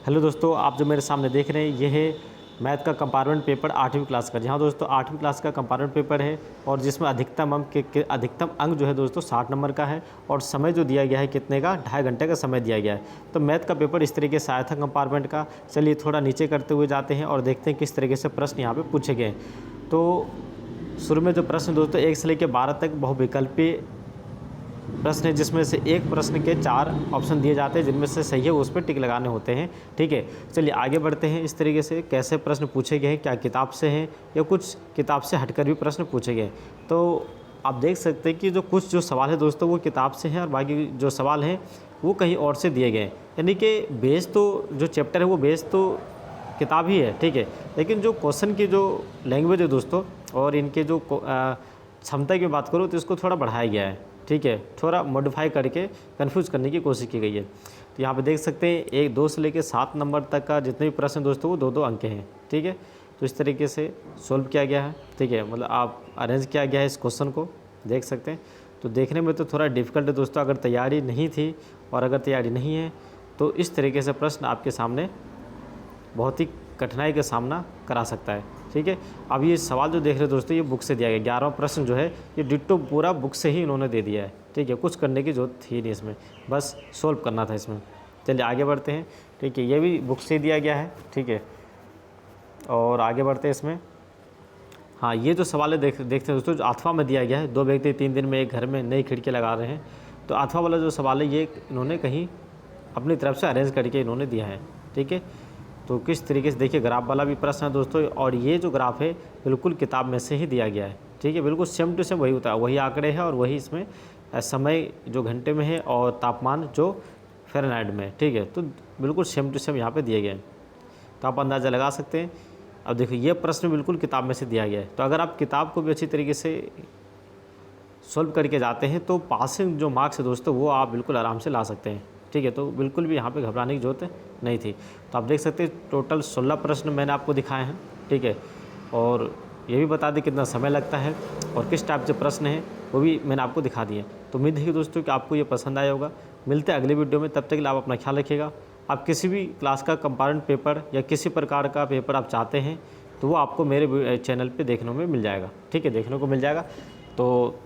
Hello दोस्तों, आप जो मेरे सामने देख रहे हैं ये है मैथ का कंपार्टमेंट पेपर 8वीं क्लास का। जी हाँ दोस्तों, 8वीं क्लास का कंपार्टमेंट पेपर है और जिसमें अधिकतम अंक जो है दोस्तों 60 नंबर का है और समय जो दिया गया है कितने का, 2.5 घंटे का समय दिया गया है। तो मैथ का पेपर इस तरीके से आया था कंपार्टमेंट का। चलिए थोड़ा नीचे करते हुए जाते हैं और देखते हैं किस तरीके से प्रश्न यहाँ पर पूछे गए। तो शुरू में जो प्रश्न दोस्तों 1 से लेकर 12 तक बहुविकल्पीय प्रश्न है, जिसमें से एक प्रश्न के 4 ऑप्शन दिए जाते हैं, जिनमें से सही है उस पर टिक लगाने होते हैं। ठीक है, चलिए आगे बढ़ते हैं। इस तरीके से कैसे प्रश्न पूछे गए हैं, क्या किताब से हैं या कुछ किताब से हटकर भी प्रश्न पूछे गए। तो आप देख सकते हैं कि कुछ जो सवाल है दोस्तों वो किताब से हैं और बाकी जो सवाल हैं वो कहीं और से दिए गए। यानी कि बेस तो जो चैप्टर है वो बेस तो किताब ही है, ठीक है, लेकिन जो क्वेश्चन की जो लैंग्वेज है दोस्तों और इनके जो क्षमता की बात करूँ तो इसको थोड़ा बढ़ाया गया है। ठीक है, थोड़ा मॉडिफाई करके कंफ्यूज करने की कोशिश की गई है। तो यहाँ पे देख सकते हैं 1, 2 से लेकर 7 नंबर तक का जितने भी प्रश्न दोस्तों वो 2-2 अंक के हैं। ठीक है, तो इस तरीके से सोल्व किया गया है। ठीक है, मतलब आप अरेंज किया गया है इस क्वेश्चन को, देख सकते हैं। तो देखने में तो थोड़ा डिफ़िकल्ट है दोस्तों, अगर तैयारी नहीं थी और अगर तैयारी नहीं है तो इस तरीके से प्रश्न आपके सामने बहुत ही कठिनाई का सामना करा सकता है। ठीक है, अब ये सवाल जो देख रहे हैं दोस्तों ये बुक से दिया गया। 11वां प्रश्न जो है ये डिट्टो पूरा बुक से ही इन्होंने दे दिया है। ठीक है, कुछ करने की जरूरत थी नहीं इसमें, बस सोल्व करना था इसमें। चलिए आगे बढ़ते हैं। ठीक है, ये भी बुक से दिया गया है। ठीक है, और आगे बढ़ते हैं इसमें। हाँ, ये जो सवाल है देखते हैं दोस्तों, जो अथवा में दिया गया है, 2 व्यक्ति 3 दिन में एक घर में नई खिड़की लगा रहे हैं। तो अथवा वाला जो सवाल है ये इन्होंने कहीं अपनी तरफ से अरेंज करके इन्होंने दिया है। ठीक है, तो किस तरीके से देखिए, ग्राफ वाला भी प्रश्न है दोस्तों और ये जो ग्राफ है बिल्कुल किताब में से ही दिया गया है। ठीक है, बिल्कुल सेम टू सेम वही होता है, वही आंकड़े हैं और वही इसमें समय जो घंटे में है और तापमान जो फ़ारेनहाइट में है। ठीक है, तो बिल्कुल सेम टू सेम यहाँ पे दिए गए हैं, तो आप अंदाज़ा लगा सकते हैं। अब देखिए ये प्रश्न बिल्कुल किताब में से दिया गया है, तो अगर आप किताब को भी अच्छी तरीके से सॉल्व करके जाते हैं तो पासिंग जो मार्क्स है दोस्तों वो आप बिल्कुल आराम से ला सकते हैं। ठीक है, तो बिल्कुल भी यहाँ पे घबराने की ज़रूरत नहीं थी। तो आप देख सकते हैं टोटल 16 प्रश्न मैंने आपको दिखाए हैं। ठीक है, और ये भी बता दें कितना समय लगता है और किस टाइप से प्रश्न हैं वो भी मैंने आपको दिखा दिए। तो उम्मीद है कि दोस्तों कि आपको ये पसंद आया होगा। मिलते हैं अगले वीडियो में, तब तक के लिए आप अपना ख्याल रखिएगा। आप किसी भी क्लास का कंपार्टमेंट पेपर या किसी प्रकार का पेपर आप चाहते हैं तो वो आपको मेरे चैनल पर देखने में मिल जाएगा। ठीक है, देखने को मिल जाएगा। तो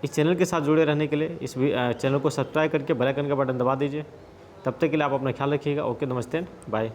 इस चैनल के साथ जुड़े रहने के लिए इस चैनल को सब्सक्राइब करके बेल आइकन का बटन दबा दीजिए। तब तक के लिए आप अपना ख्याल रखिएगा। ओके, नमस्ते, बाय।